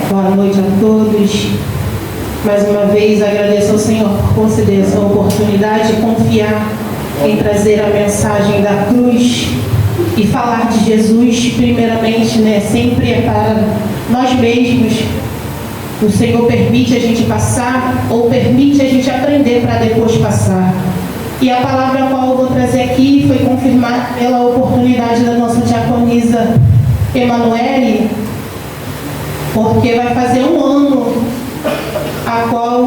Boa noite a todos. Mais uma vez agradeço ao Senhor por conceder essa oportunidade de confiar em trazer a mensagem da cruz e falar de Jesus, primeiramente, sempre é para nós mesmos. O Senhor permite a gente passar ou permite a gente aprender para depois passar. E a palavra a qual eu vou trazer aqui foi confirmada pela oportunidade da nossa diaconisa Emanuele, porque vai fazer um ano a qual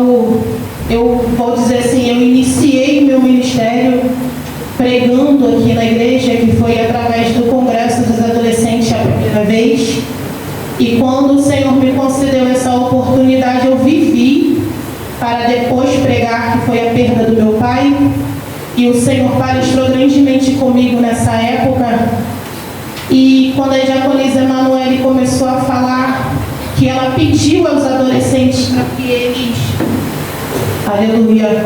eu vou dizer assim, eu iniciei meu ministério pregando aqui na igreja, que foi através do Congresso dos Adolescentes a primeira vez. E quando o Senhor me concedeu essa oportunidade, eu vivi para depois pregar, que foi a perda do meu pai. E o Senhor palestrou grandemente comigo nessa época. E quando a diaconisa Emanuele começou a falar que ela pediu aos adolescentes para que eles, aleluia,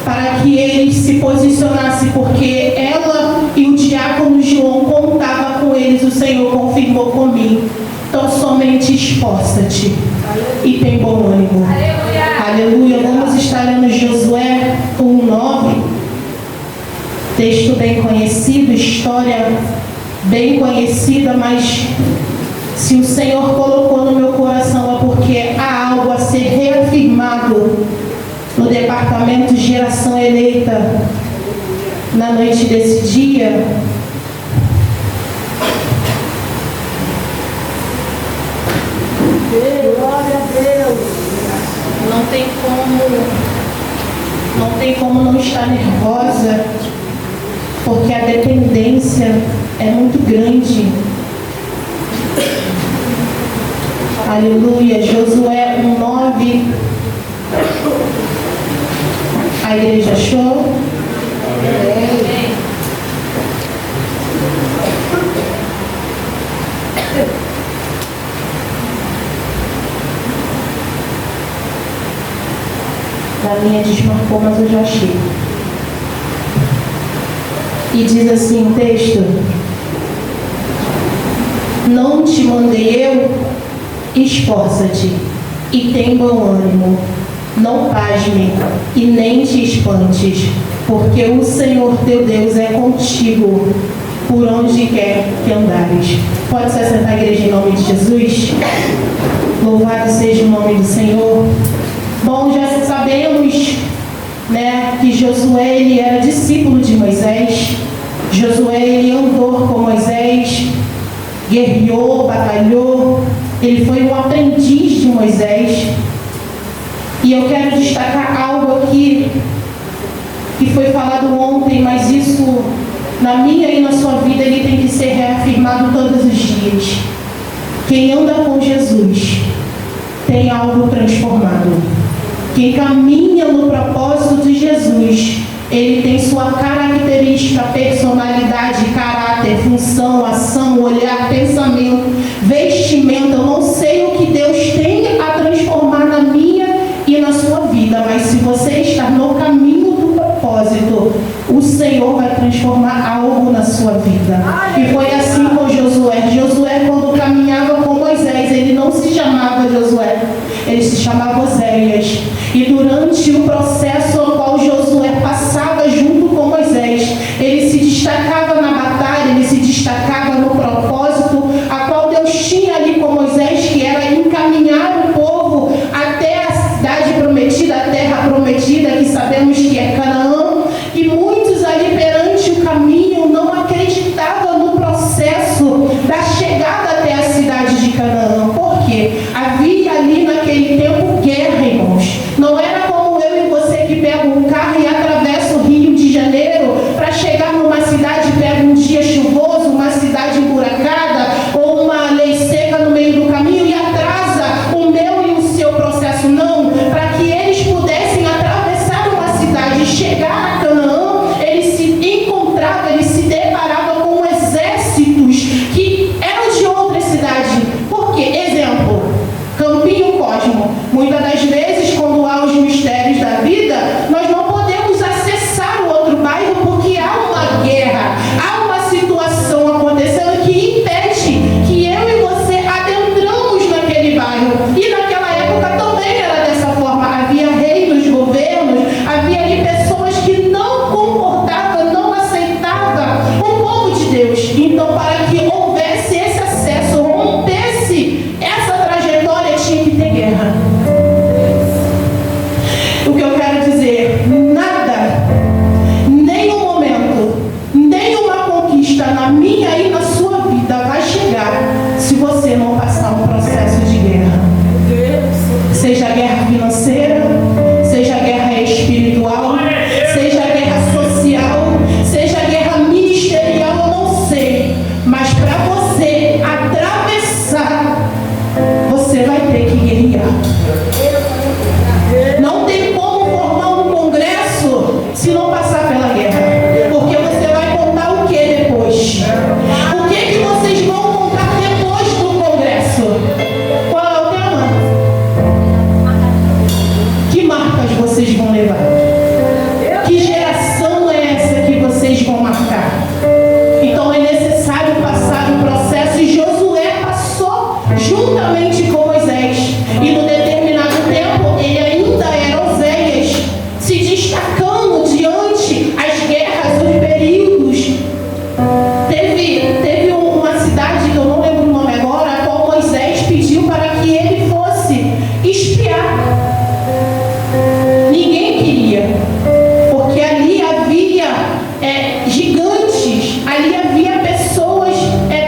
para que eles se posicionassem, porque ela e o diácono João contavam com eles, o Senhor confirmou comigo. Então somente esforça-te e tem bom ânimo. Aleluia. Vamos estar lendo Josué 1:9, texto bem conhecido, história bem conhecida, mas se o Senhor colocou no meu coração é porque há algo a ser reafirmado no departamento Geração Eleita na noite desse dia. Glória a Deus. Não tem como não estar nervosa, porque a dependência é muito grande. Aleluia. Josué 1:9. A igreja achou? Amém. A minha desmarcou, mas eu já achei. E diz assim o texto: não te mandei eu? Esforça-te e tem bom ânimo, não pasme e nem te espantes, porque o Senhor teu Deus é contigo por onde quer que andares. Pode se assentar, igreja, em nome de Jesus. Louvado seja o nome do Senhor. Bom, já sabemos, que Josué ele era discípulo de Moisés. Josué ele andou com Moisés, guerreou, batalhou. Ele foi um aprendiz de Moisés. E eu quero destacar algo aqui que foi falado ontem, mas isso na minha e na sua vida ele tem que ser reafirmado todos os dias. Quem anda com Jesus tem algo transformado. Quem caminha no propósito de Jesus, ele tem sua característica, personalidade, caráter, função, ação, olhar, pensamento, vestimento. Eu não sei o que Deus tem a transformar na minha e na sua vida, mas se você está no caminho do propósito, o Senhor vai transformar algo na sua vida. E foi assim com Josué. Josué, quando caminhava com Moisés, ele não se chamava Josué, ele se chamava Oséias. E durante o processo ao qual Josué passava junto com Moisés, ele se destacava na batalha, ele se destacava no propósito a qual Deus tinha ali com Moisés, que era encaminhar o povo até a cidade prometida, a terra prometida, que sabemos que é Canaã. E muitos ali perante o caminho não acreditavam no processo da chegada até a cidade de Canaã. Por quê? Havia ali naquele tempo guerra, irmãos. Não era como eu e você que pega um carro e atravessa o Rio de Janeiro para chegar numa cidade, pega um dia chuvoso, uma cidade emburacada ou uma lei seca no meio do caminho e atrasa o meu e o seu processo. Não, para que eles pudessem atravessar uma cidade e chegar a Canaã, eles se encontravam, eles se deparavam com exércitos que eram de outra cidade. Por quê? Exemplo, Campinho Cosmo. Muitas das vezes, quando há os mistérios da vida, nós não podemos acessar o outro bairro porque há uma guerra, há uma situação acontecendo que impede que eu e você adentramos naquele bairro. E naquela época também era dessa forma. Havia reinos, governos, havia ali pessoas que não concordavam, não aceitavam o povo de Deus. Então, para que houvesse esse acesso, rompesse essa trajetória, tinha que ter guerra. O que eu quero dizer, nada, nenhum momento, nenhuma conquista na minha e na sua vida vai chegar se você não passar um processo de guerra. Seja guerra financeira, seja guerra espiritual, seja guerra social, seja guerra ministerial, eu não sei. Mas para você atravessar, você vai ter que guerrear. Não tem como formar um congresso se não passar pela guerra. Porque você vai contar o que depois? O que vocês vão contar depois do congresso? Qual é o tema? Que marcas vocês vão levar? Que geração é essa que vocês vão marcar? Então é necessário passar um processo, e Josué passou juntamente com Moisés. E no determinado tempo, ele ainda era Oséias, se destacando diante as guerras, os períodos. Teve uma cidade, que eu não lembro o nome agora, a qual Moisés pediu para que ele fosse espiar. Ninguém queria, porque ali havia gigantes, ali havia pessoas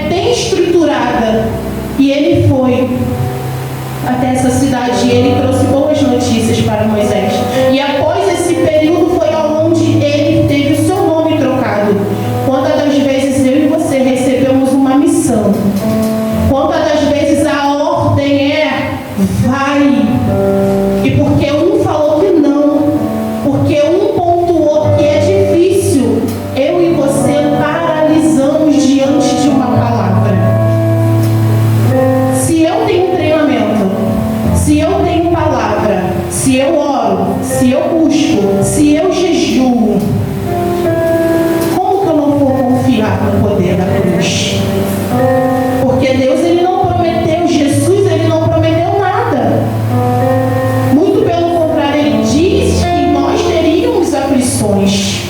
bem estruturadas. E ele foi até essa cidade e ele trouxe boas notícias para Moisés. E após esse período foi onde ele teve o seu nome trocado. Quantas das vezes eu e você recebemos uma missão? Quantas das vezes a ordem vai? E porque um falou que não, porque um pontuou que é difícil, eu e você paralisamos diante de uma palavra. Se eu tenho treinamento, se eu tenho palavra, se eu oro, se eu busco, se eu jejuo, como que eu não vou confiar no poder da cruz? Porque Deus, ele não prometeu, Jesus, ele não prometeu nada. Muito pelo contrário, ele diz que nós teríamos aflições.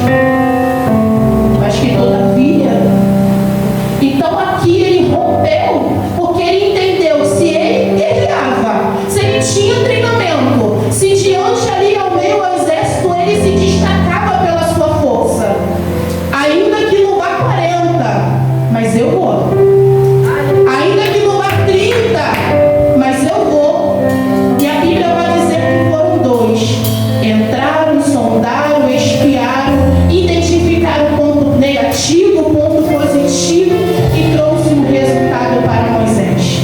Mas que todavia, então aqui ele rompeu, porque ele entendeu, se ele guerreava, se ele tinha treinamento, se diante ali ao meio ao exército ele se destacava pela sua força, ainda que não vá 40, mas eu vou. Ainda que não vá 30, mas eu vou. E a Bíblia vai dizer que foram 2. Entraram, sondaram, espiaram, identificaram o ponto negativo, o ponto positivo e trouxe um resultado para Moisés.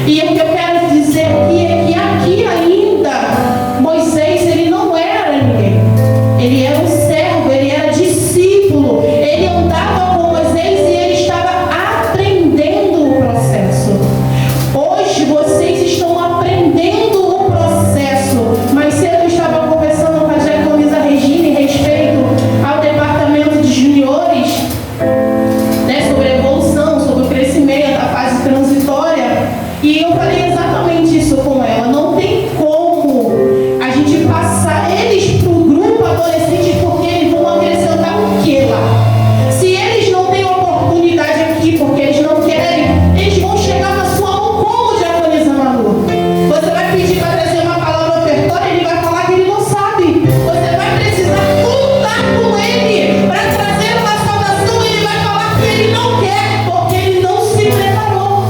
E o que eu quero dizer aqui é que aqui ainda Moisés, ele não era ninguém. Ele era um servo, ele era discípulo, ele andava com Moisés e ele estava aprendendo o processo. Hoje vocês estão aprendendo o processo. Mais cedo eu estava conversando com a diaconisa Regina em respeito ao departamento de juniores, sobre a evolução, sobre o crescimento, a fase transitória. E eu falei exatamente isso com ela. Não tem como a gente passar eles para o grupo adolescente, porque eles vão acrescentar o que lá? Se eles não têm oportunidade aqui, porque eles não querem, eles vão chegar na sua mão como diaconisa Manu. Você vai pedir para trazer uma palavra ofertória, ele vai falar que ele não sabe. Você vai precisar contar com ele para trazer uma saudação, ele vai falar que ele não quer, porque ele não se preparou.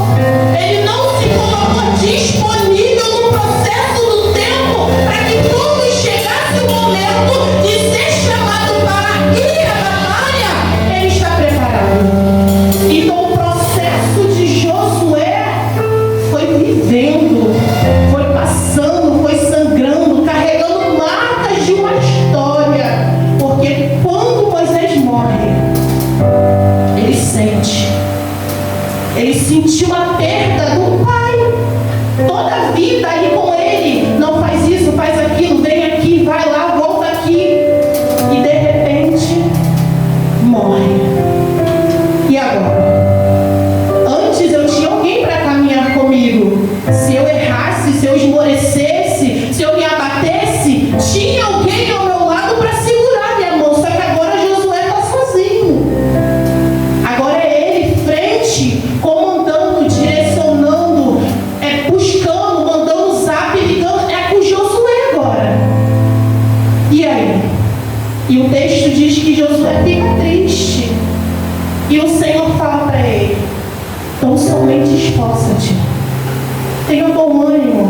Ele não se colocou disponível no processo do tempo para que quando chegasse o momento de ser chamado para ir à batalha, ele está preparado. Então o processo de Josué foi vivendo, foi passando, foi sangrando, carregando marcas de uma história. Porque quando Moisés morre, ele sente. Ele sentiu a perda do pai. Toda a vida ali com ele. Não faz isso, faz aquilo, vem aqui, vai lá, volta aqui. E de repente, morre. E agora? Antes eu tinha alguém para caminhar comigo. Se eu errasse, se E o texto diz que Josué fica triste. E o Senhor fala para ele: então somente esforça-te, tenha bom ânimo,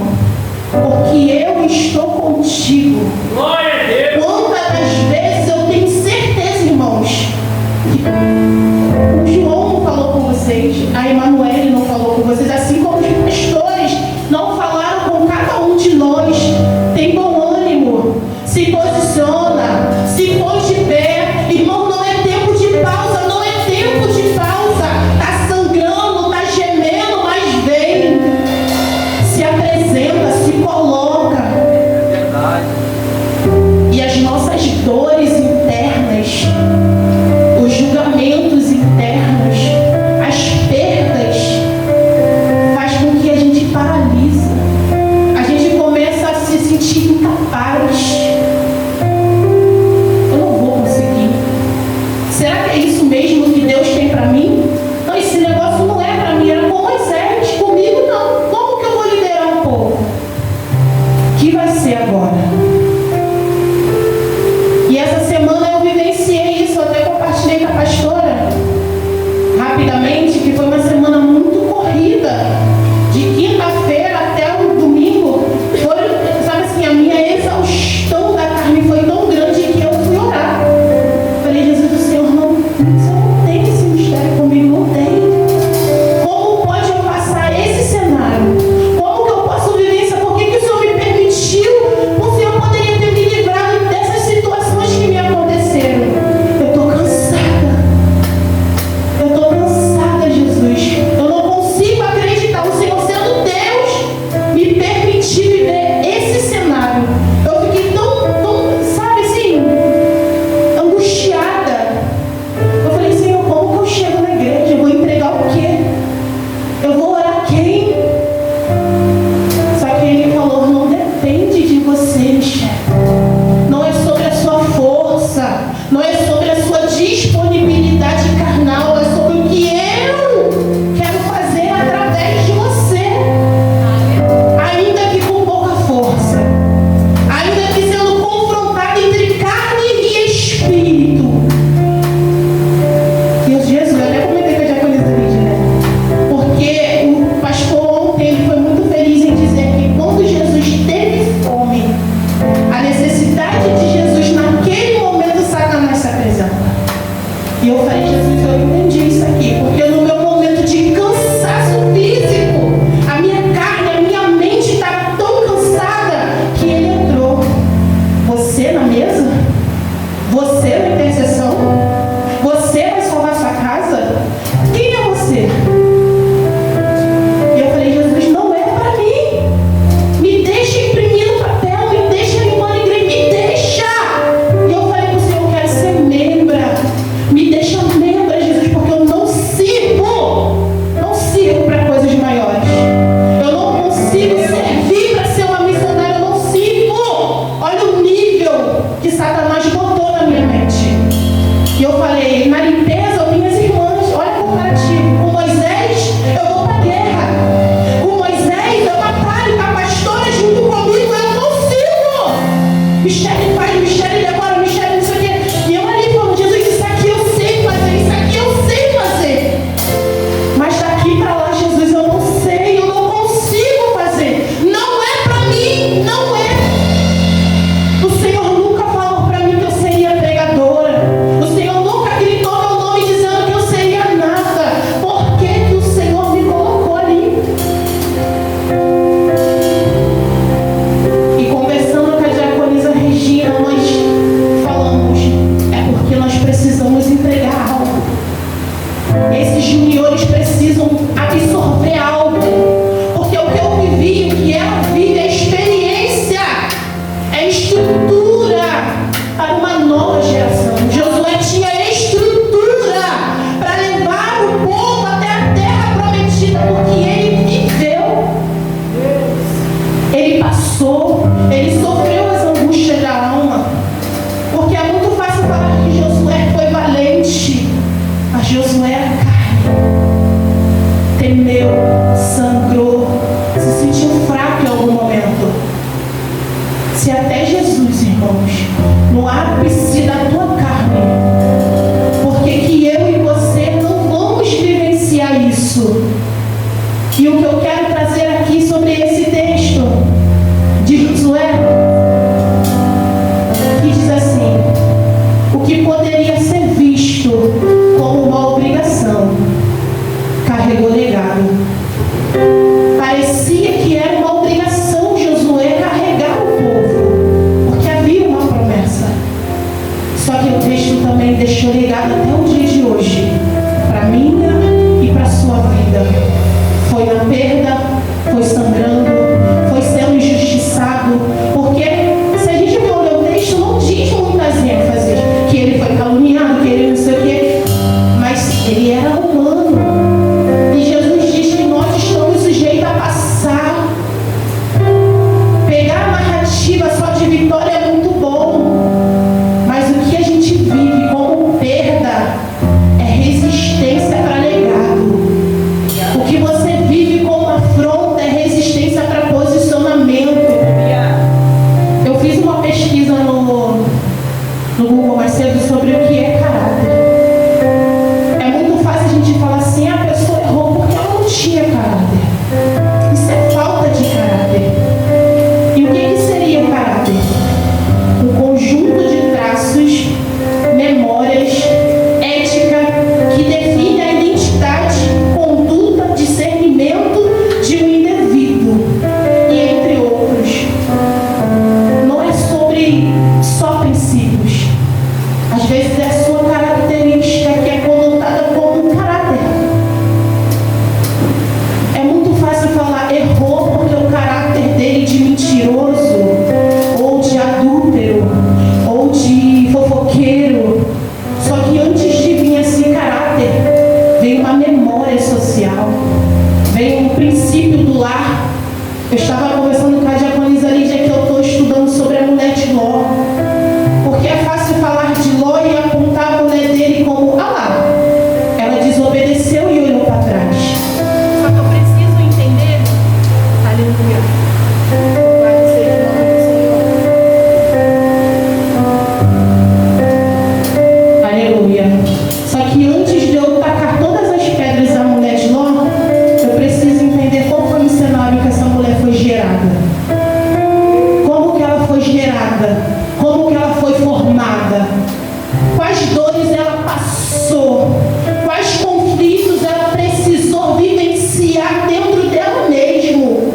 porque eu estou contigo. Glória a Deus. Quantas das vezes eu tenho certeza, irmãos, que o João não falou com vocês, a Emanuele não falou com vocês, assim como os pastores não falaram com cada um de nós. Tem bom ânimo, se posiciona, se põe de pé. Irmão, não é tempo de pausa, não é tempo de pausa. Está sangrando, está gemendo, mas vem, se apresenta, se coloca. É verdade. E as nossas dores internas, os julgamentos internos, as perdas, faz com que a gente paralisa. A gente começa a se sentir incapaz. Eu não vou conseguir. Será que é isso mesmo que Deus tem para mim? Não, esse negócio não é para mim. Era com Moisés, comigo não. Como que eu vou liderar um povo? O que vai ser agora? E essa semana eu vivenciei isso, eu até compartilhei com a pastora rapidamente, que foi uma semana muito corrida, de quinta-feira até o domingo. Foi, sabe assim, a minha exaustão da carne foi tão grande que eu fui orar. Falei: Jesus, o Senhor não tem esse mistério comigo, não tem. Como pode eu passar esse cenário? Como que eu posso viver isso? Por que o Senhor me permitiu? O Senhor poderia ter me livrado dessas situações que me aconteceram. Eu estou cansada. Eu estou cansada, Jesus. Eu não consigo acreditar. O Senhor, sendo Deus, me permitir viver esse cenário. Eu fiquei tão, sabe assim, angustiada. Eu falei: Senhor, como que eu chego na igreja? Eu vou entregar o quê? Eu vou orar quem? Só que Ele falou: não depende de você, Michele. Não é sobre a sua força, não é sobre a sua disponibilidade carnal, é sobre o que eu quero fazer através de você. Ainda que com pouca força, ainda que sendo confrontado entre carne e espírito. E Jesus, eu até comentei com a diaconisa Lídia, né? Porque o pastor ontem ele foi muito feliz em dizer que quando Jesus teve fome, a necessidade de Jesus naquele momento, Satanás se apresenta. E eu falei: Jesus, eu entendi isso aqui, porque no meu momento de cansaço físico, a minha carne, a minha mente estava tão cansada que Ele entrou. Você na mesa? Você na intercessão? Você vai salvar sua casa? Quem é você? E eu falei: Jesus, não é para mim. Me deixa imprimir no papel, me deixa limpando a igreja, me deixa. E eu falei para o Senhor: eu quero ser membra. Me deixa membra, Jesus, porque eu não sirvo para coisas maiores. Eu não consigo servir para ser uma missionária, eu não sirvo. Olha o nível que Satanás botou na minha mente. E eu falei: na limpeza, minhas irmãs, olha o comparativo. Com Moisés, eu vou para a guerra. Com Moisés, eu batalho com a pastora junto comigo, eu não sirvo. Michele faz, Michele decora, Michele não sei o quê. E eu ali falando: Jesus, isso aqui eu sei fazer, isso aqui eu sei fazer. Mas daqui para lá, Jesus, eu não sei, eu não consigo fazer. Não é para mim, não é. O Senhor nunca falou para mim que eu seria pregadora. O Senhor nunca gritou meu nome dizendo que eu seria nada. Por que que o Senhor me colocou ali? E conversando com a diaconisa Regina, nós falamos: é porque nós precisamos entregar algo. Esses juniores precisam absorver algo. Porque o que eu vivi, o que ela vive, é experiência, é estrutura para uma nova geração. Josué tinha estrutura para levar o povo até a terra prometida, porque ele viveu, ele passou, ele sofreu as angústias da alma. Porque é muito fácil falar que Josué foi valente, mas Josué era carne, temeu, sangrou, se sentiu fraco em algum momento. Se até Jesus, irmãos, no ápice da tua dores ela passou, quais conflitos ela precisou vivenciar dentro dela mesmo,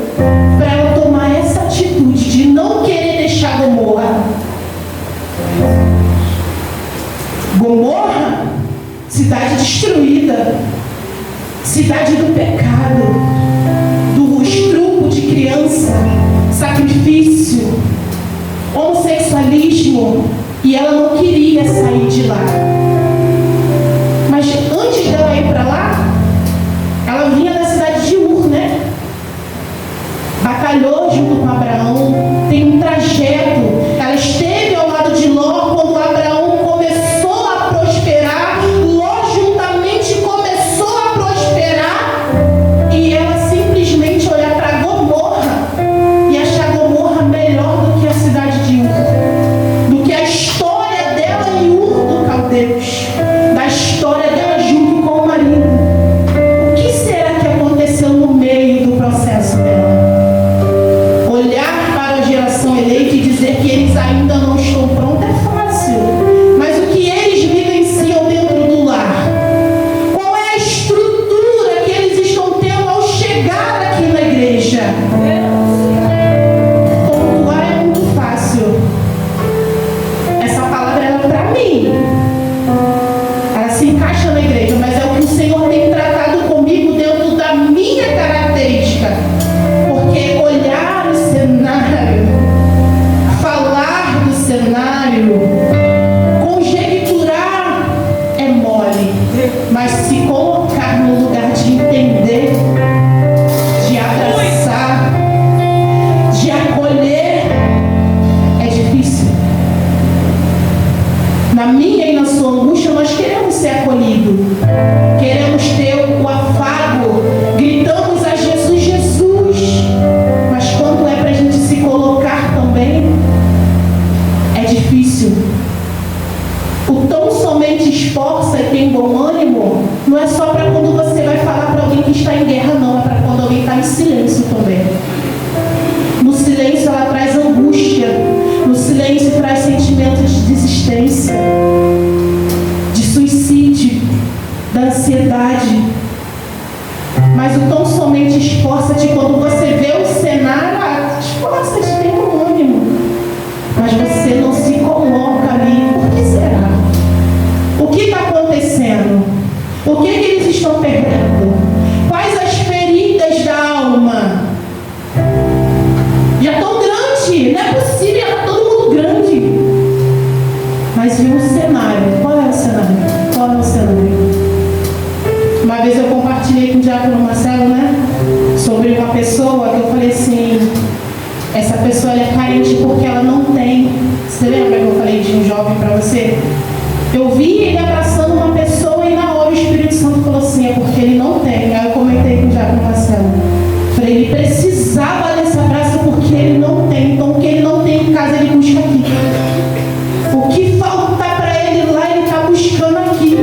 para ela tomar essa atitude de não querer deixar Gomorra. Gomorra, cidade destruída, cidade do pecado, do estupro de criança, sacrifício, homossexualismo, e ela não queria sair de lá. Mas antes dela ir para lá, ela vinha da cidade de Ur, né? Batalhou junto com Abraão, tem um trajeto. Ela esteve ao lado de Ló quando Abraão começou a prosperar, Ló juntamente começou a prosperar, e ela simplesmente olhar para Gomorra e achar Gomorra melhor do que a cidade de Ur, do que a história dela em Ur do Caldeus, da história dela junto com o marido. O que será que aconteceu no meio do processo dela? Olhar para a geração eleita e dizer que eles ainda não estão prontos é fácil, mas o que eles vivenciam dentro do lar, qual é a estrutura que eles estão tendo ao chegar aqui na igreja? Pontuar é muito fácil. Essa palavra é para mim, ela se encaixa na igreja, mas é o que o Senhor tem tratado comigo dentro da minha característica. Porque olhar o cenário, falar do cenário, conjecturar é mole, mas se colocar no lugar de entender, de abraçar, de acolher, é difícil. Na minha e na sua angústia, nós queremos ser acolhidos, queremos ter o afago, gritamos a Jesus, Jesus. Mas quando é para a gente se colocar também, é difícil. O tão somente esforça e tem bom ânimo não é só para quando você vai falar para alguém que está em guerra, não. É para quando alguém está em silêncio também. No silêncio ela traz angústia. No silêncio traz sentimentos de desistência, de suicídio, da ansiedade. Mas o tão somente esforça-te quando você vê o cenário, esforça-te, tem um ânimo. Mas você não se coloca ali. Por que será? O que está acontecendo? O que eles estão perdendo? Quais as feridas da alma? Já estão grandes, não é possível, já está todo mundo grande. Mas viu o cenário. Qual é o cenário? Qual é o cenário? Uma vez eu compartilhei com o diácono Marcelo, né? Sobre uma pessoa que eu falei assim, essa pessoa é carente porque ela não tem. Você lembra que eu falei de um jovem para você? Eu vi ele abraçando uma pessoa e na hora o Espírito Santo falou assim, é porque ele não tem. Aí eu comentei com o diácono Marcelo. Falei, ele precisava desse abraço porque ele não tem. Então o que ele não tem em casa ele busca aqui. O que falta para ele lá ele está buscando aqui.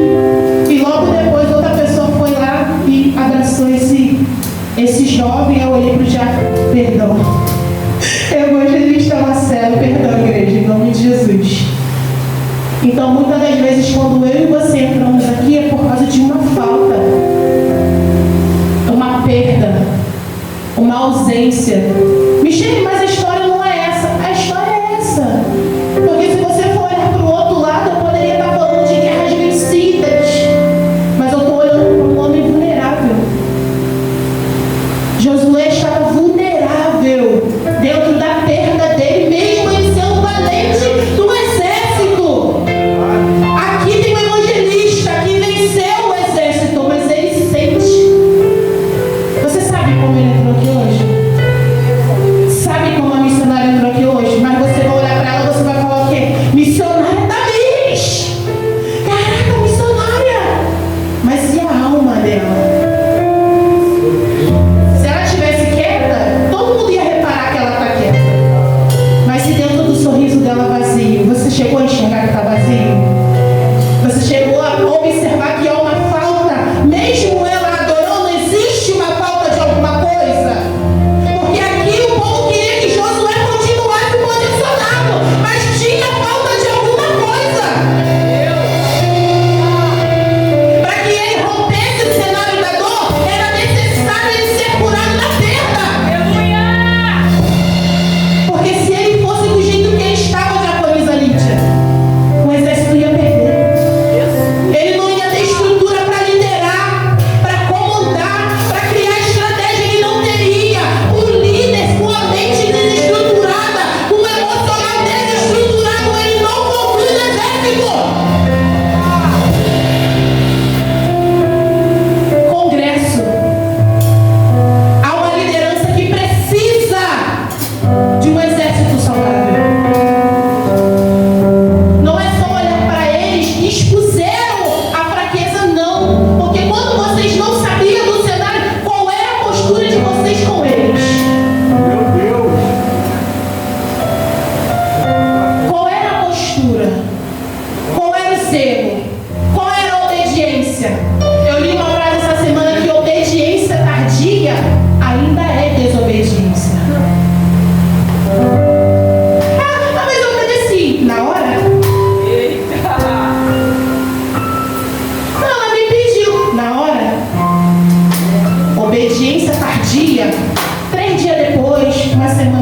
E logo depois outra pessoa foi lá e abraçou esse jovem. Eu olhei para o diácono, perdão. Evangelista Marcelo, perdão, igreja, em nome de Jesus. Então, muitas das vezes, quando eu e você entramos aqui, é por causa de uma falta, uma perda, uma ausência. Michele, mas a história não é essa. A história é essa. Porque se você for olhar para o outro lado, eu poderia estar falando de guerras vencidas. Mas eu estou olhando para um homem vulnerável. Josué estava vulnerável dentro da perda dele, mesmo ele sendo valente do exército. Aqui tem um evangelista que venceu o exército, mas ele sente. Você sabe como ele entrou aqui hoje? Sabe como a missionária entrou aqui hoje? Mas você vai olhar para ela, você vai falar o quê? Missionária Tamires! Caraca, missionária! Mas e a alma dela? Se ela estivesse quieta, todo mundo ia reparar que ela está quieta. Mas se dentro do sorriso dela vazio, você chegou a enxergar que está vazio? Você chegou a observar que há uma falta? Mesmo ela adorando, existe uma falta de alguma coisa? Porque aqui o povo queria que Josué continuasse posicionado, mas tinha falta de alguma coisa.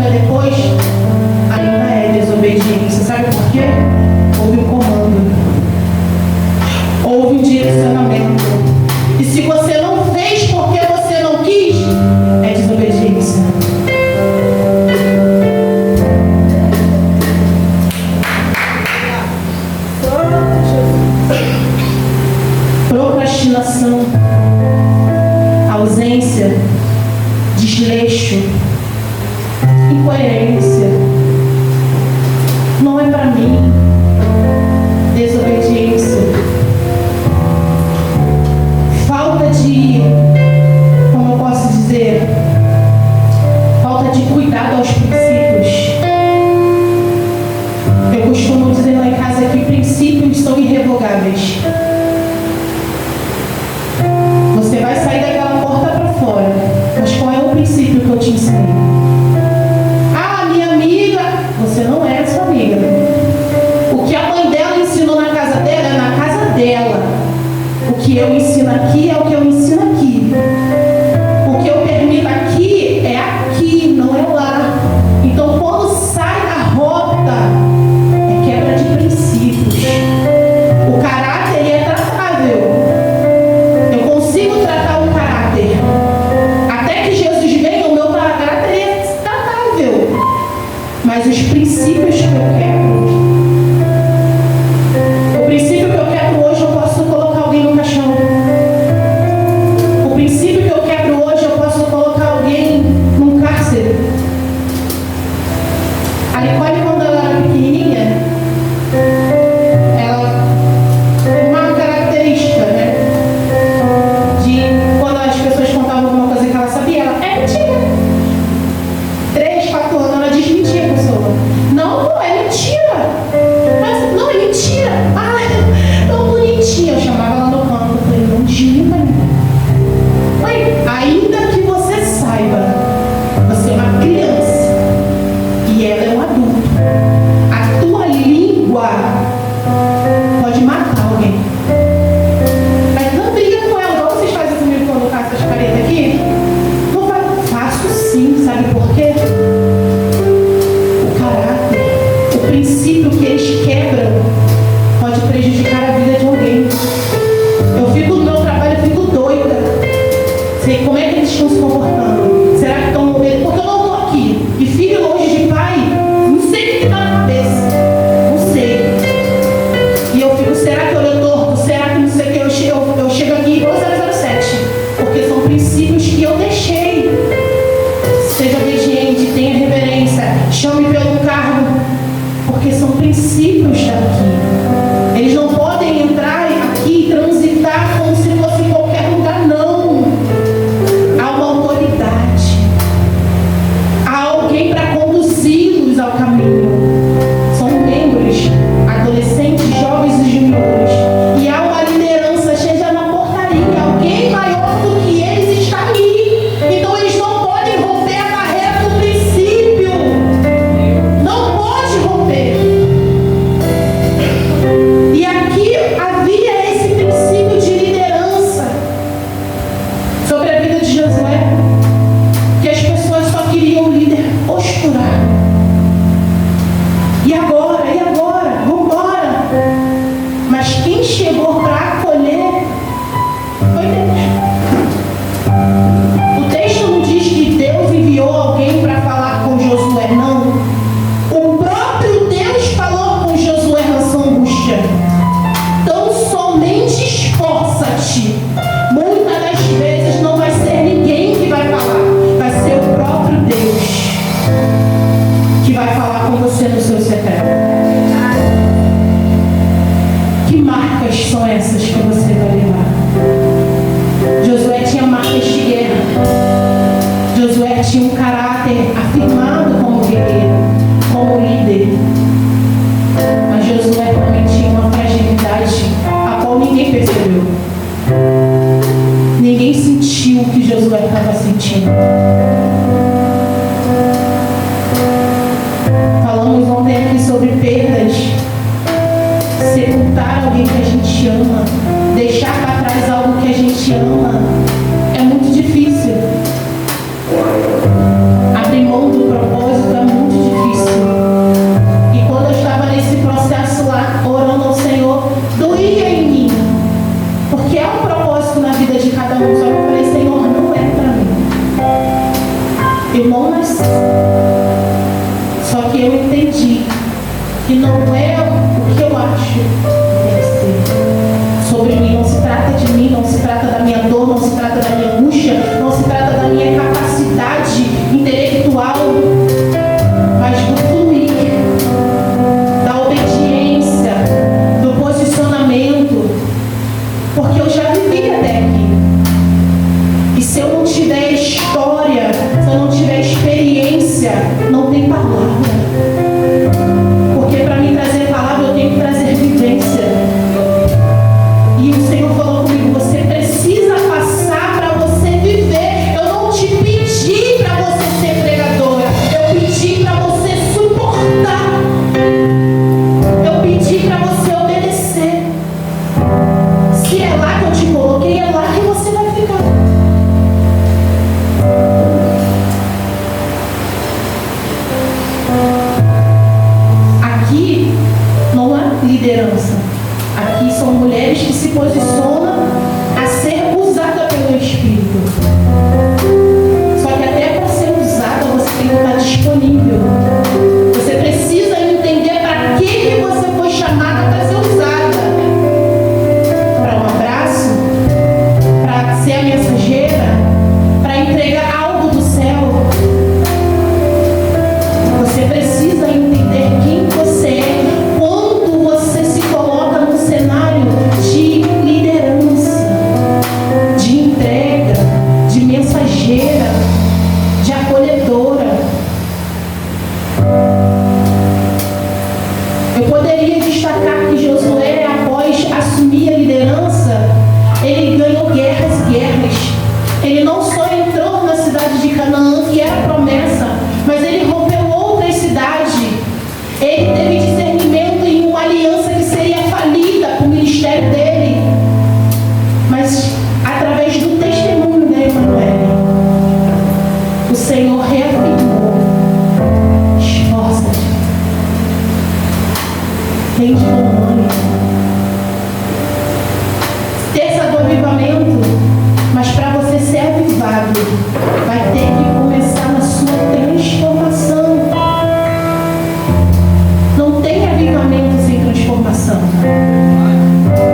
para depois, ainda é desobediência. Sabe por quê? Houve um comando, houve um direcionamento. E se você não fez porque você não quis, é desobediência. Procrastinação, ausência, desleixo, incoerência. Não é para mim. Desobediência. Falta de, como eu posso dizer, falta de cuidado aos princípios. Eu costumo dizer lá em casa que princípios são irrevogáveis. Você vai sair daquela porta para fora, mas qual é o princípio que eu te ensinei? Ah, minha amiga, você não é sua amiga. O que a mãe dela ensinou na casa dela é na casa dela. O que eu ensino aqui é o que eu ensino aqui. O que eu permito aqui é aqui, não é lá. Então, quando sai da rota, é quebra de princípios. O caráter é tratável. Eu consigo tratar o caráter. Até que Jesus venha, o meu caráter é tratável. Mas os princípios que eu quebro, o princípio que eu quebro hoje, eu posso colocar alguém no caixão. O princípio que eu quebro hoje, eu posso colocar alguém num cárcere. A Nicole, quando ela era pequenininha, ela tem uma característica, né? De quando as pessoas contavam alguma coisa que ela sabia, ela é mentira. 3, 4 anos, ela desmentia a pessoa. Não, é mentira. Mas, não, é mentira. Ah, tão bonitinha. Eu chamava ela no canto. Eu falei, não diga pra mim. Mãe, ainda que você saiba, você é uma criança e ela é um adulto. A tua língua pode matar alguém. Mas não briga com ela, igual vocês fazem comigo quando eu faço essas caretas aqui. Não vai, faço sim, sabe por quê? O caráter, o princípio que eles quebram pode prejudicar a vida de alguém. Eu fico no meu trabalho, eu fico doida. Sei como é que eles estão se comportando. Será que estão no medo? Porque eu não estou aqui. E filho longe de pai, não sei o que está na cabeça. Não sei. E eu fico, será que eu olho torto? Será que não sei o que? Eu chego aqui igual 007. Porque são princípios que eu deixei. Seja obediente, tenha reverência, chame pelo cargo. Porque são princípios daqui. Eles não podem entrar aqui e transitar como se fosse em qualquer lugar, não. Há uma autoridade. Há alguém para conduzi-los ao caminho. São membros, adolescentes, jovens e juniores. E há uma liderança, seja na portaria. Alguém maior do que eles está ali. Então eles não podem romper a barreira do princípio. Não pode romper. E aqui havia esse princípio de liderança sobre a vida de Josué, que as pessoas só queriam o líder posturar. E agora? Vamos embora. Mas quem chegou para acolher foi Deus. O texto não diz que Deus enviou alguém para falar com Josué, não. O próprio Deus falou com Josué na sua angústia. Então somente esforça-te. Muitas das vezes não vai ser ninguém que vai falar, vai ser o próprio Deus que vai falar com você no seu secreto. Que marcas são essas que você vai levar? Josué tinha marcas de guerra. Josué tinha um caráter afirmado como guerreiro, como líder. Mas Josué também tinha uma fragilidade a qual ninguém percebeu. Ninguém sentiu o que Josué estava sentindo. Falamos ontem aqui sobre perdas. Sepultar alguém que a gente ama, deixar para trás algo que a gente ama, é muito difícil. Abrir mão do liderança. Aqui são mulheres que se posicionam a ser usadas pelo Espírito. Só que até para ser usada você tem que estar disponível. Você precisa entender para que você foi chamada para ser usada. Para um abraço, para ser a mensageira, para entregar algo do céu. Você precisa entender quem você é quando você se coloca no cenário de liderança, de entrega, de mensageira, de acolhedora. Eu poderia destacar que Josué, após assumir a liderança, ele ganhou guerras e guerras. Ele não só entrou na cidade de Canaã, que era a promessa, mas ele rompeu outras cidades. Ele teve discernimento em uma aliança que seria falida para o ministério dele. Mas através do testemunho de Emanuele, o Senhor reafirmou: esforça-te, tem de bom ânimo. Terça do avivamento, mas para você ser avivado, vai ter que começar na sua transformação. Não tem avivamento sem transformação.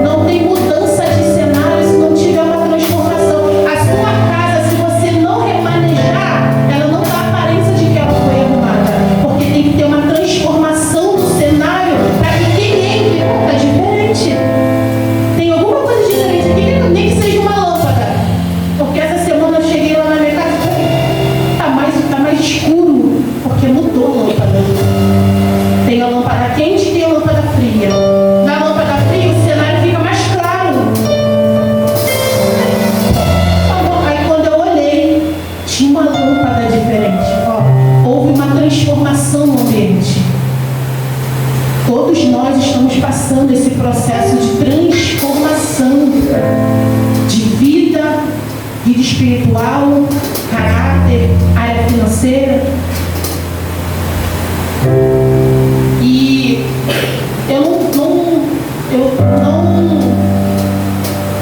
Não tem mudança de cenário se não tiver uma transformação. A sua casa, se você não remanejar, ela não dá a aparência de que ela foi arrumada. Porque tem que ter uma transformação do cenário para que quem entre está diferente. Tem alguma coisa diferente aqui, nem que seja uma lâmpada. Porque essa semana eu cheguei lá na minha casa e tá mais escuro, porque mudou a lâmpada. Tem a lâmpada quente e tem a lâmpada fria. Na lâmpada fria o cenário fica mais claro. Aí quando eu olhei, tinha uma lâmpada diferente. Houve uma transformação no ambiente. Todos nós estamos passando esse processo de transformação de vida espiritual, caráter, área financeira. E eu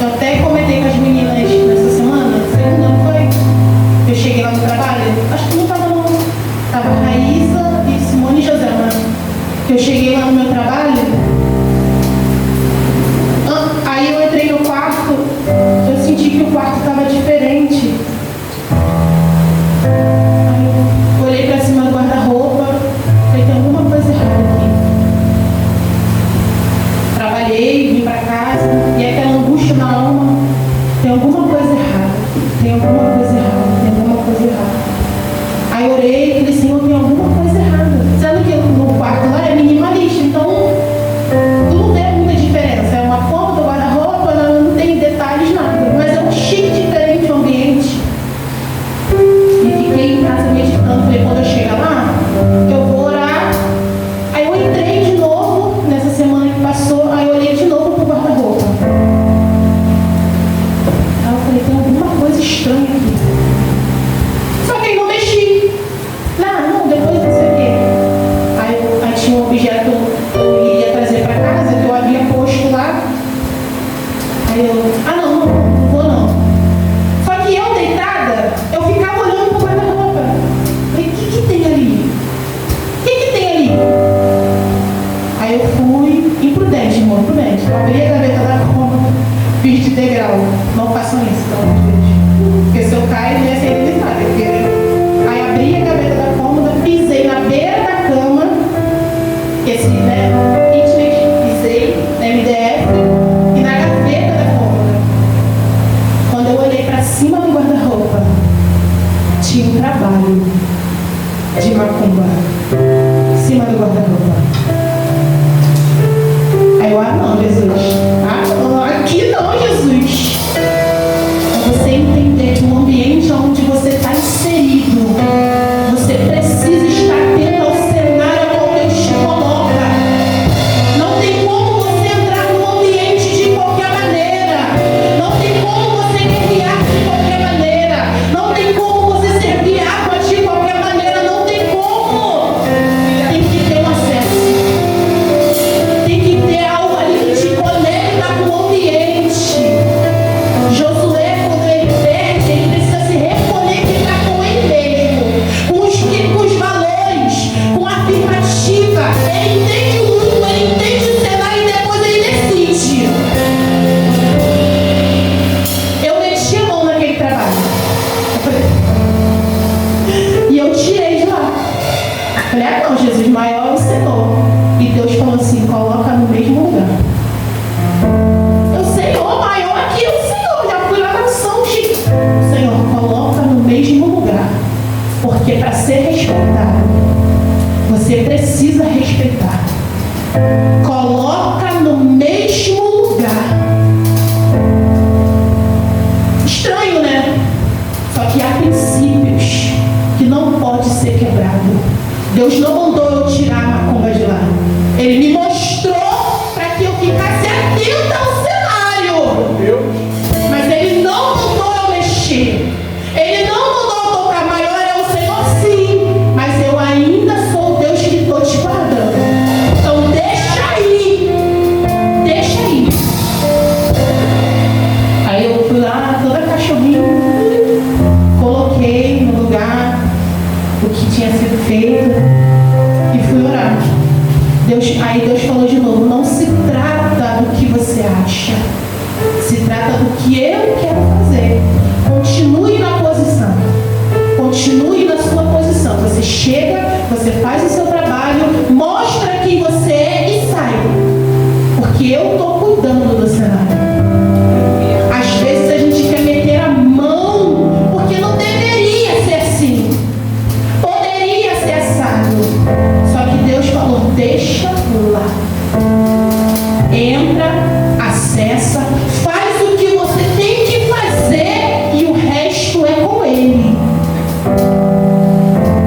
até comentei com as meninas nessa semana, segunda, não foi? Eu cheguei lá no trabalho, acho que não estava não. Estava Raíssa e Simone e José, que eu cheguei lá no meu trabalho. Aí eu entrei no quarto, eu senti que o quarto estava diferente. Aí eu olhei para cima do guarda-roupa, falei, tem alguma coisa errada aqui. Trabalhei, vim para casa, e aquela angústia na alma, tem alguma coisa errada, tem alguma coisa errada, tem alguma coisa errada. Aí eu orei e falei, Senhor, tem alguma coisa errada. Sendo que no quarto lá é minimalista, então não tem muita diferença. É uma forma do guarda-roupa, não tem detalhes, nada. Mas é um chique diferente o ambiente. E fiquei em casa meditando. Falei, quando eu chegar lá, eu vou orar. Aí eu entrei de novo, nessa semana que passou, aí eu olhei de novo pro guarda-roupa. Aí eu falei, tem alguma coisa estranha aqui. Só que aí não mexi. Não, depois não sei o quê. Aí tinha um objeto que eu iria trazer para casa, que eu havia posto lá. Aí eu, não vou não. Só que eu deitada, eu ficava olhando pro guarda-roupa. Falei, o que tem ali? O que tem ali? Aí eu fui imprudente, irmão, imprudente. Eu abri a gaveta da cama, fiz de degrau. Não façam isso, pelo amor de Deus. Porque se eu cair, não ia ser necessário. Aí abri a gaveta da cômoda, pisei na beira da cama, esse, Intimate, pisei na MDF e na gaveta da cômoda. Quando eu olhei para cima do guarda-roupa, tinha um trabalho de macumba em cima do guarda-roupa. Aí eu, não, Jesus. Aqui não, Jesus. Pra você entender que o ambiente onde você está inserido, você precisa estar atento ao cenário onde Deus te coloca. Não tem como você entrar no ambiente de qualquer maneira. Não tem como você guerrear de qualquer maneira. Não tem como você servir água de qualquer maneira. Não tem como. Tem que ter um acesso. Tem que ter a Falei, não, Jesus, maior é o Senhor. E Deus falou assim, coloca no mesmo lugar. O Senhor, maior aqui é o Senhor. Já fui lá na missão, Chico. Senhor, coloca no mesmo lugar. Porque para ser respeitado, você precisa respeitar. Coloca no mesmo lugar. Estranho, né? Só que há princípios que não pode ser quebrado. Deus não mandou eu tirar a macumba de lá. Ele me mostrou para que eu ficasse atenta ao cenário. Mas Ele não mandou eu mexer. Ele não mandou eu tocar. Maior é o Senhor, sim. Mas eu ainda sou o Deus que estou te guardando. Então deixa aí. Deixa aí. Aí eu fui lá, toda cachorrinha. Coloquei no lugar o que tinha sido feito e fui orar. Aí Deus falou de novo, não se trata do que você acha, se trata do que eu quero fazer. Continue na posição, continue na sua posição. Você chega, você faz o seu trabalho, mostra quem você é e sai, porque eu estou cuidando do cenário. Às vezes a gente quer meter a mão, porque não deveria ser assim. Poderia ser assado. Só que Deus falou, deixa lá. Entra, acessa, faz o que você tem que fazer e o resto é com Ele.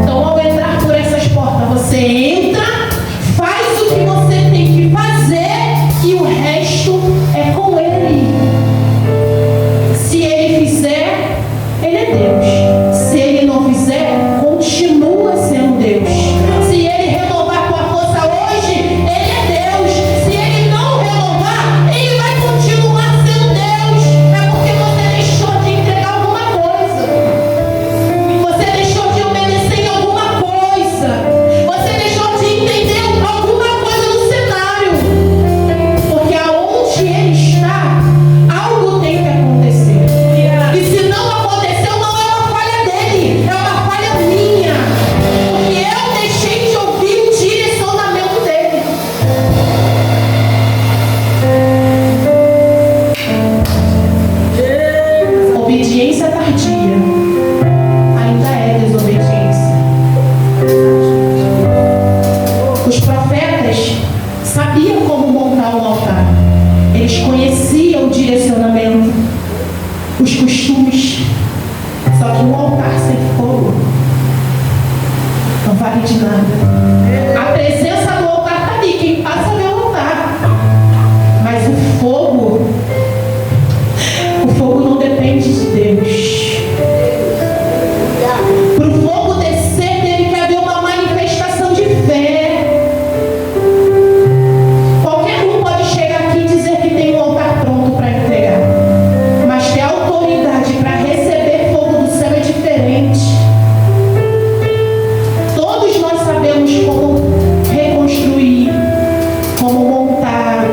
Então, ao entrar por essas portas, você entra, faz o que você tem que fazer e o resto é com Ele. Se Ele fizer, Ele é Deus. Se Ele não fizer, continua sendo Deus. Se Ele renovar tua força hoje, Ele é Deus. Se Ele não renovar, Ele vai continuar sendo Deus. É porque você deixou de entregar alguma coisa. Você deixou de obedecer em alguma coisa. Você deixou de entender alguma coisa no cenário. Porque aonde Ele está, algo tem que acontecer. E se não aconteceu, não é uma falha dele, é uma falha minha. Porque eu deixei de ouvir o direcionamento dele. Obediência tardia ainda é desobediência. Os profetas sabiam como montar um altar. Eles conheciam o direcionamento, os costumes. Só que um altar sem fogo não vale de nada. A presença do altar está ali, quem passa vê o altar. Mas o fogo não depende de Deus. Para o fogo descer, teve que haver uma manifestação de fé. Qualquer um pode chegar aqui e dizer que tem um altar pronto para entregar. Mas ter autoridade para receber fogo do céu é diferente. Todos nós sabemos como reconstruir, como montar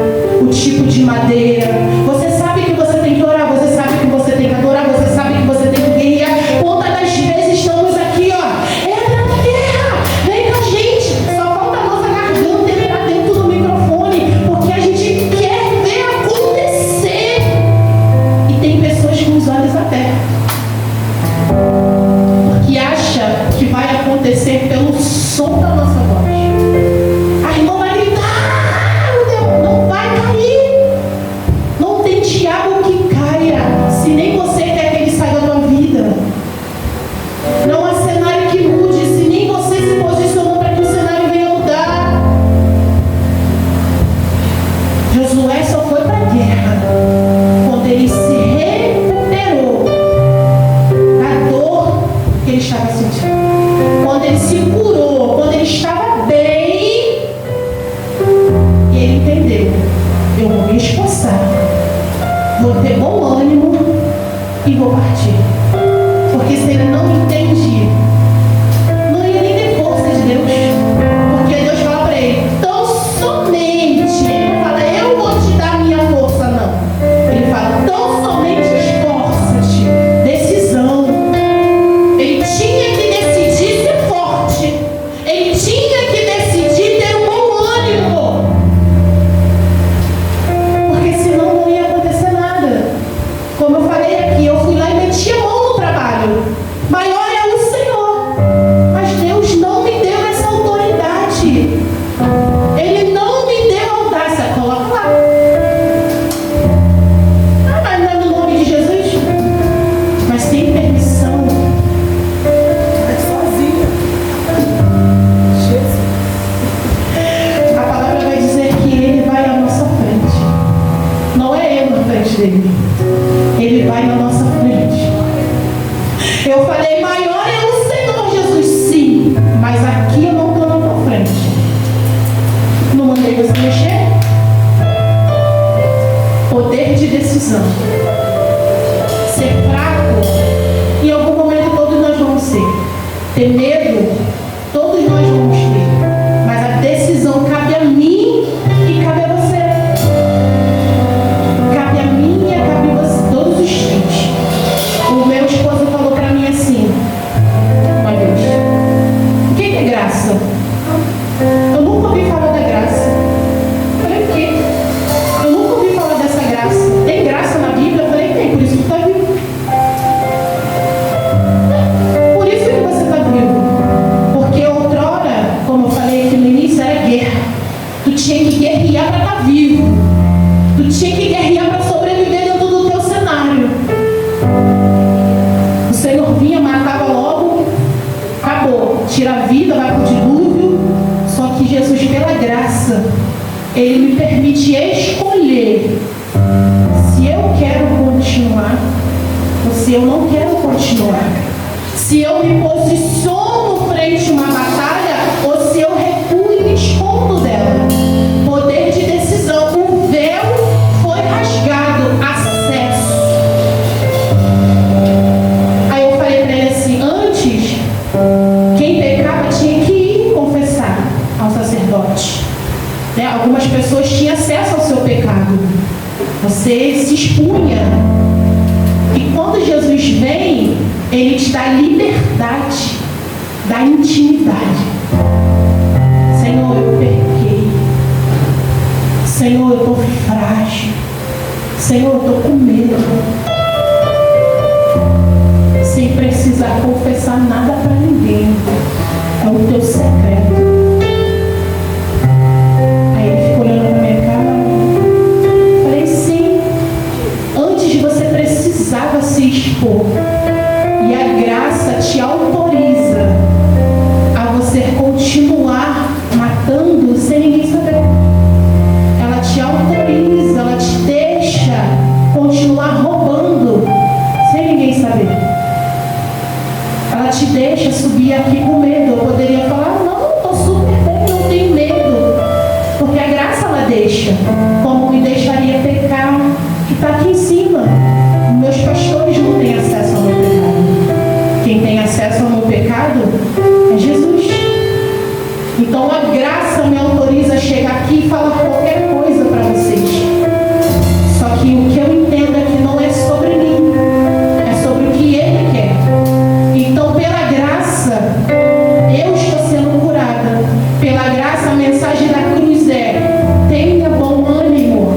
o tipo de madeira. Você sabe que você tem que orar, você sabe que você tem que adorar, você sabe que você tem que guerrear. Quantas das vezes estamos aqui, ó, entra na guerra, vem com a gente. Só falta a nossa garganta entrar dentro do microfone, porque a gente quer ver acontecer. E tem pessoas com os olhos abertos, porque acha que vai acontecer pelo som da nossa voz. A irmã vai gritar, não vai cair. Não tem diabo que caia, se nem você quer que ele saia da tua vida. Não há cenário que mude, se nem você se posicionou para que o cenário venha mudar. Josué só foi para a guerra quando ele se recuperou da dor que ele estava sentindo. Quando ele se curou, quando ele estava bem, e ele entendeu: eu vou me esforçar, vou ter bom ânimo e vou partir. Porque se ele não entende, não ia nem ter força de Deus. Porque Deus fala para ele, tão somente, ele não fala, eu vou te dar minha força, não. Ele fala, tão somente esforça-te. Decisão. Ele tinha que decidir ser forte. Ele tinha tinha que decidir ter um bom ânimo, porque senão não ia acontecer nada. Como eu falei aqui, eu fui lá e meti a mão no trabalho. Maior é o Senhor, mas Deus não me deu essa autoridade. Ele não me deu audácia. Coloca lá. Mas não é no nome de Jesus? Mas tem permissão. É sozinha. Jesus. A palavra vai dizer que Ele vai à nossa frente. Não é eu na frente dele. Ele vai na nossa frente. Eu falei, maior é o Senhor Jesus, sim. Mas aqui eu não estou na tua frente. Não mandei você mexer? Poder de decisão. Ser fraco, em algum momento todos nós vamos ser. Ter medo, todos nós vamos ter. Mas a decisão cabe a mim e cabe a você. Cabe a mim e cabe a você, todos os três. O meu esposo falou pra mim assim, uma vez, o que é graça? Eu nunca ouvi falar da graça. Eu falei, o quê? Eu nunca ouvi falar dessa graça. Tem graça na Bíblia? Eu falei, tem, por isso que tu está vivo. Por isso que você está vivo. Porque outrora, como eu falei aqui no início, era guerra. Tu tinha que guerrear para estar vivo. Tu tinha que guerrear para sobreviver dentro do teu cenário. O Senhor vinha, matava logo, acabou. Tira a vida, vai para o dilúvio. Só que Jesus, pela graça, Ele me permite escolher se eu quero continuar ou se eu não quero continuar. Se eu me posiciono frente a uma batalha ou se eu recuo e me escondo dela. Poder de decisão. O véu foi rasgado. Acesso. Aí eu falei para ele assim, antes, quem pecava tinha que ir confessar ao sacerdote. Né? Algumas pessoas tinham acesso ao seu pecado. Você se expunha. E quando Jesus vem, Ele te dá liberdade, dá intimidade. Senhor, eu pequei. Senhor, eu estou frágil. Senhor, eu estou com medo. Sem precisar confessar nada para ninguém. É o teu secreto. Aí ele ficou olhando para minha cara. Falei, sim. Antes você precisava se expor. E a graça te autoriza a você continuar matando sem ninguém saber. Ela te autoriza, ela te deixa continuar roubando sem ninguém saber. Ela te deixa subir aqui com medo. Eu poderia falar, não, estou super bem, não tenho medo. Porque a graça ela deixa. Como me deixaria pecar que está aqui em cima. Meus pastores não têm acesso ao meu pecado. Quem tem acesso ao meu pecado é Jesus. Então a graça me autoriza a chegar aqui e falar qualquer coisa para vocês. Só que o que eu entendo é que não é sobre mim, é sobre o que Ele quer. Então pela graça eu estou sendo curada. Pela graça a mensagem da cruz é: tenha bom ânimo.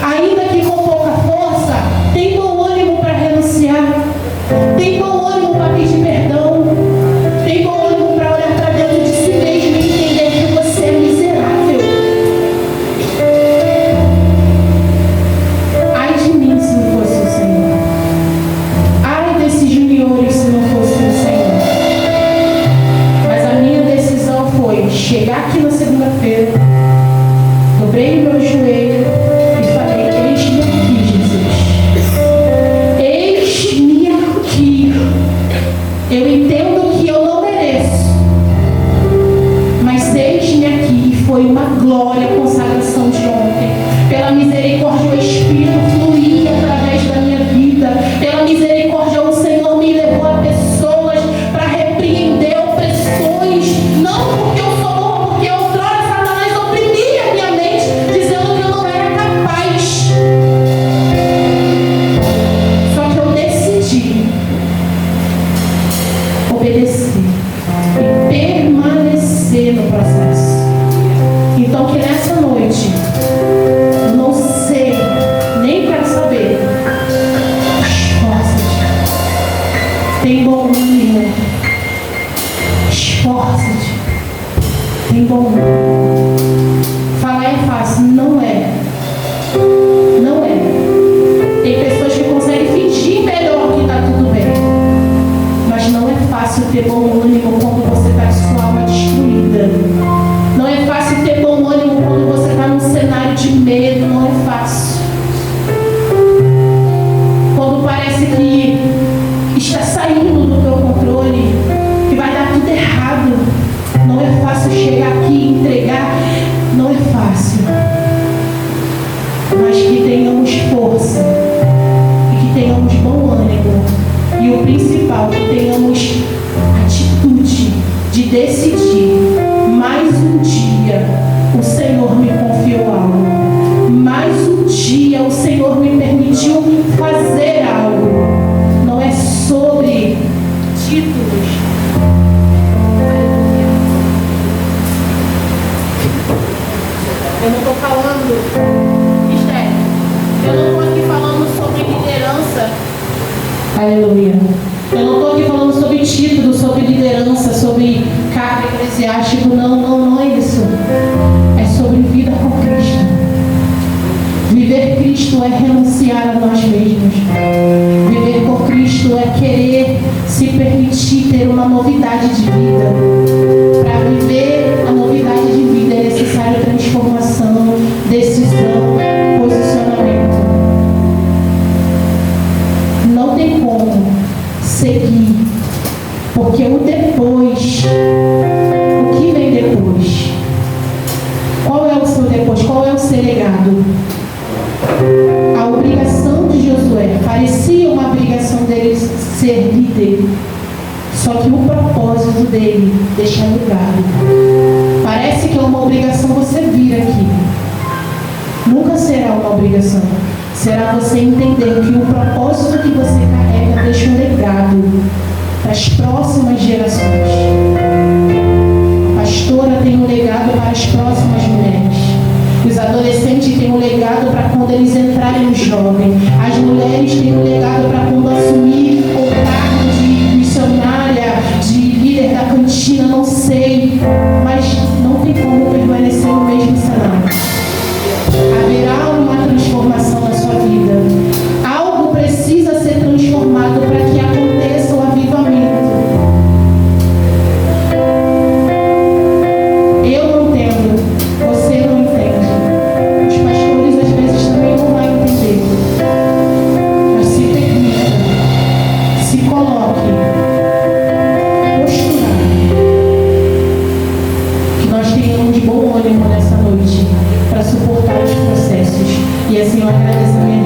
Ainda que com pouca força, tem bom ânimo para renunciar. Tem bom ânimo para pedir perdão. Tem bom ânimo para olhar para dentro de si mesmo e entender que você é miserável. Ai de mim se não fosse o Senhor. Ai desses juniores se não fosse o Senhor. Mas a minha decisão foi chegar aqui na segunda-feira, dobrei o meu joelho e falei: eis-me aqui, Jesus. Eis-me aqui. Eu entendo que eu não mereço, mas eis-me aqui. E foi uma glória a consagração de ontem. Pela misericórdia o Espírito fluía através da minha vida. Pela misericórdia o Senhor me levou a pessoas para repreender opressões. Não porque eu sou bom, porque outrora Satanás oprimia a minha mente, dizendo que eu não era capaz. Só que eu decidi obedecer e permanecer no tem bom ânimo. Falar é fácil, não é. Não é. Tem pessoas que conseguem fingir melhor que está tudo bem. Mas não é fácil ter bom ânimo quando você está com sua alma destruída. Não é fácil ter bom ânimo quando você está num cenário de medo. Não é fácil. Quando parece que está saindo do teu controle, que vai dar tudo errado. Não é fácil chegar aqui e entregar. Não é fácil. Mas que tenhamos força e que tenhamos bom ânimo. E o principal, que tenhamos atitude de decidir. Mais um dia o Senhor me confiou algo. Mais um dia o Senhor me permitiu fazer algo. Não é sobre títulos. Eu não estou falando, eu não estou aqui falando sobre liderança. Aleluia. Eu não estou aqui falando sobre título, sobre liderança, sobre cargo eclesiástico. Não é isso. É sobre vida com Cristo. Viver Cristo é renunciar a nós mesmos. Viver com Cristo é querer se permitir ter uma novidade de vida. Para viver a novidade de vida é necessário transformação, decisão, posicionamento. Não tem como seguir, porque o depois, o que vem depois? Qual é o seu depois? Qual é o seu legado? A obrigação de Josué parecia uma obrigação dele ser líder, só que o propósito dele deixar legado. Parece que é uma obrigação você vir aqui. Nunca será uma obrigação. Será você entender que o propósito que você carrega deixa um legado para as próximas gerações. A pastora tem um legado para as próximas mulheres. Os adolescentes têm um legado para quando eles entrarem no jovem. As mulheres têm um legado para quando assumir o cargo de missionária, de líder da cantina, não sei. Mas não tem como permanecer no mesmo cenário. Haverá uma transformação na sua vida. Algo precisa ser transformado para que aconteça o avivamento. Eu não entendo, você não entende. Os pastores às vezes também não vão entender. Mas se permita, se coloque, posturado, que nós tenhamos bom ânimo nessa noite para suportar os processos. E assim eu agradeço a minha